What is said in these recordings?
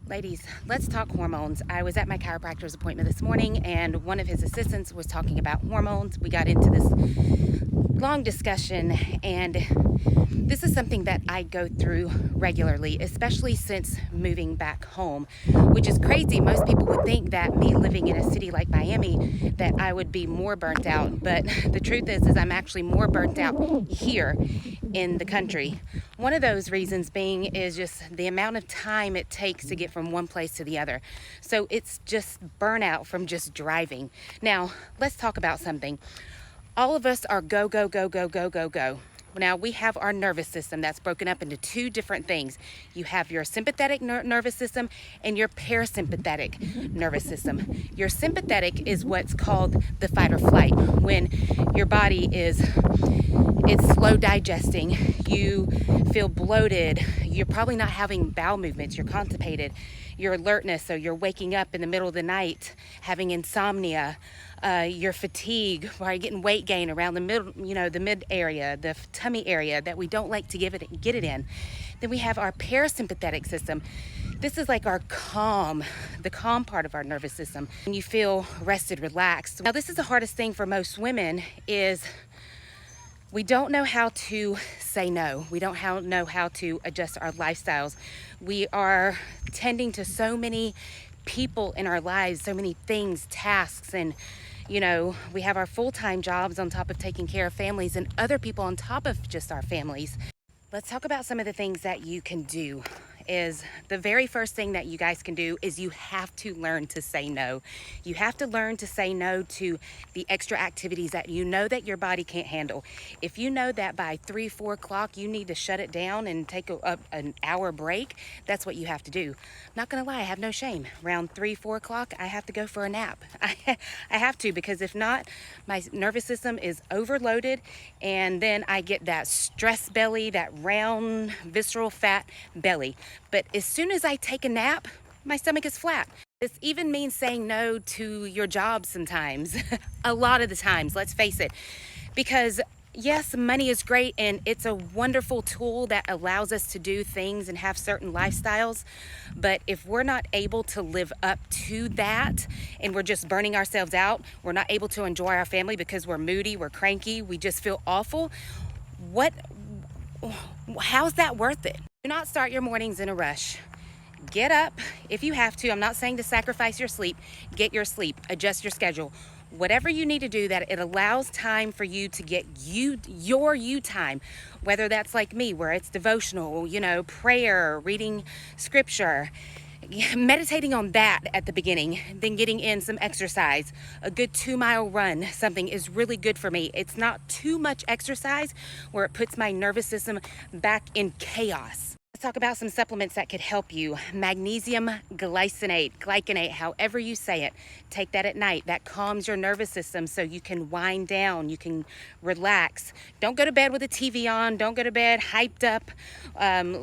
Ladies, let's talk hormones. I was at my chiropractor's appointment this morning and one of his assistants was talking about hormones. We got into this long discussion, and this is something that I go through regularly, especially since moving back home, which is crazy. Most people would think that me living in a city like Miami, that I would be more burnt out, but the truth is I'm actually more burnt out here in the country. One of those reasons being is just the amount of time it takes to get from one place to the other. So it's just burnout from just driving. Now, let's talk about something. All of us are go, go, go, go, go, go, go. Now, we have our nervous system that's broken up into two different things. You have your sympathetic nervous system and your parasympathetic nervous system. Your sympathetic is what's called the fight or flight, when your body it's slow digesting, you feel bloated, you're probably not having bowel movements, you're constipated, your alertness, so you're waking up in the middle of the night, having insomnia, your fatigue, or you're getting weight gain around the middle, the mid area, the tummy area that we don't like to get it in. Then we have our parasympathetic system. This is like the calm part of our nervous system. And you feel rested, relaxed. Now, this is the hardest thing for most women is we don't know how to say no. We don't know how to adjust our lifestyles. We are tending to so many people in our lives, so many things, tasks, and we have our full-time jobs on top of taking care of families and other people on top of just our families. Let's talk about some of the things that you can do. Is the very first thing that you guys can do is you have to learn to say no. You have to learn to say no to the extra activities that you know that your body can't handle. If you know that by 3-4 o'clock you need to shut it down and take an hour break, that's what you have to do. I'm not gonna lie, I have no shame. Around 3-4 o'clock I have to go for a nap. I have to, because if not, my nervous system is overloaded, and then I get that stress belly, that round visceral fat belly. But as soon as I take a nap, my stomach is flat. This even means saying no to your job sometimes. A lot of the times, let's face it. Because yes, money is great and it's a wonderful tool that allows us to do things and have certain lifestyles. But if we're not able to live up to that and we're just burning ourselves out, we're not able to enjoy our family because we're moody, we're cranky, we just feel awful, how's that worth it? Do not start your mornings in a rush. Get up if you have to. I'm not saying to sacrifice your sleep. Get your sleep, adjust your schedule. Whatever you need to do that it allows time for you to get your you time, whether that's like me, where it's devotional, prayer, reading scripture, meditating on that at the beginning, then getting in some exercise. A good 2-mile run, something is really good for me. It's not too much exercise where it puts my nervous system back in chaos. Let's talk about some supplements that could help you. Magnesium glycinate, however you say it. Take that at night. That calms your nervous system so you can wind down, you can relax. Don't go to bed with the TV on. Don't go to bed hyped up,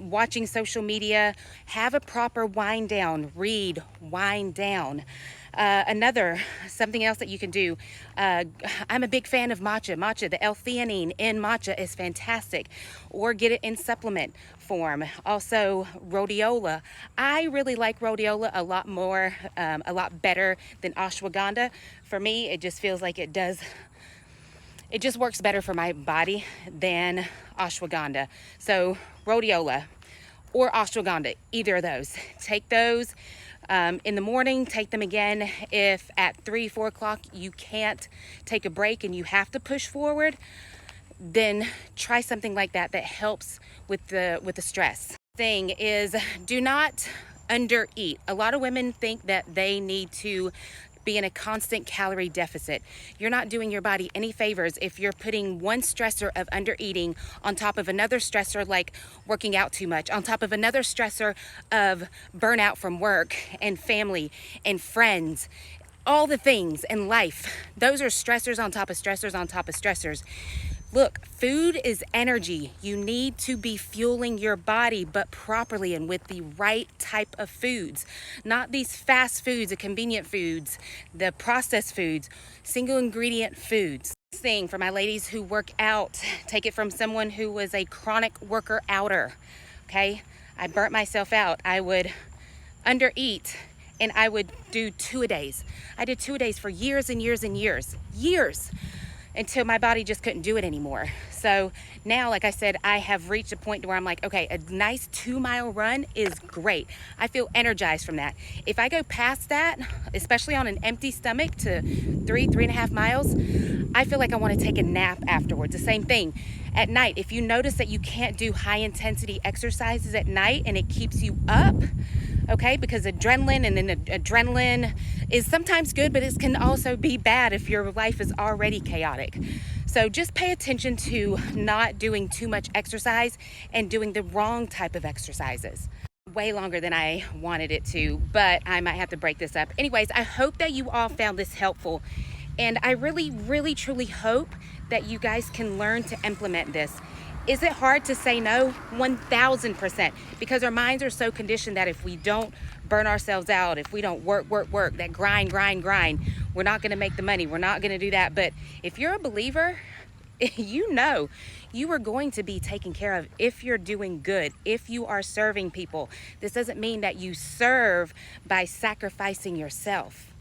watching social media. Have a proper wind down. Read, wind down. Something else that you can do, I'm a big fan of matcha. The L-theanine in matcha is fantastic, or get it in supplement form. Also, rhodiola. I really like rhodiola a lot better than ashwagandha. For me, it just feels like it just works better for my body than ashwagandha. So rhodiola or ashwagandha, either of those. Take those in the morning, take them again. If at 3-4 o'clock you can't take a break and you have to push forward, then try something like that helps with the stress. Thing is, do not undereat. A lot of women think that they need to be in a constant calorie deficit. You're not doing your body any favors if you're putting one stressor of undereating on top of another stressor like working out too much, on top of another stressor of burnout from work and family and friends. All the things in life, those are stressors on top of stressors on top of stressors. Look, food is energy. You need to be fueling your body, but properly and with the right type of foods. Not these fast foods, the convenient foods, the processed foods, single ingredient foods. Thing for my ladies who work out, take it from someone who was a chronic worker outer, okay? I burnt myself out. I would under eat, and I would do 2-a-days. I did 2-a-days for years and years and years, until my body just couldn't do it anymore. So now, like I said, I have reached a point where I'm like, okay, a nice 2-mile run is great. I feel energized from that. If I go past that, especially on an empty stomach, to 3.5 miles, I feel like I want to take a nap afterwards. The same thing at night. If you notice that you can't do high intensity exercises at night and it keeps you up, okay, because adrenaline is sometimes good, but it can also be bad if your life is already chaotic. So just pay attention to not doing too much exercise and doing the wrong type of exercises. Way longer than I wanted it to, but I might have to break this up. Anyways, I hope that you all found this helpful, and I really, really, truly hope that you guys can learn to implement this. Is it hard to say no? 1000%, because our minds are so conditioned that if we don't burn ourselves out, if we don't work, that grind, we're not gonna make the money, we're not gonna do that. But if you're a believer, you know you are going to be taken care of if you're doing good, if you are serving people. This doesn't mean that you serve by sacrificing yourself.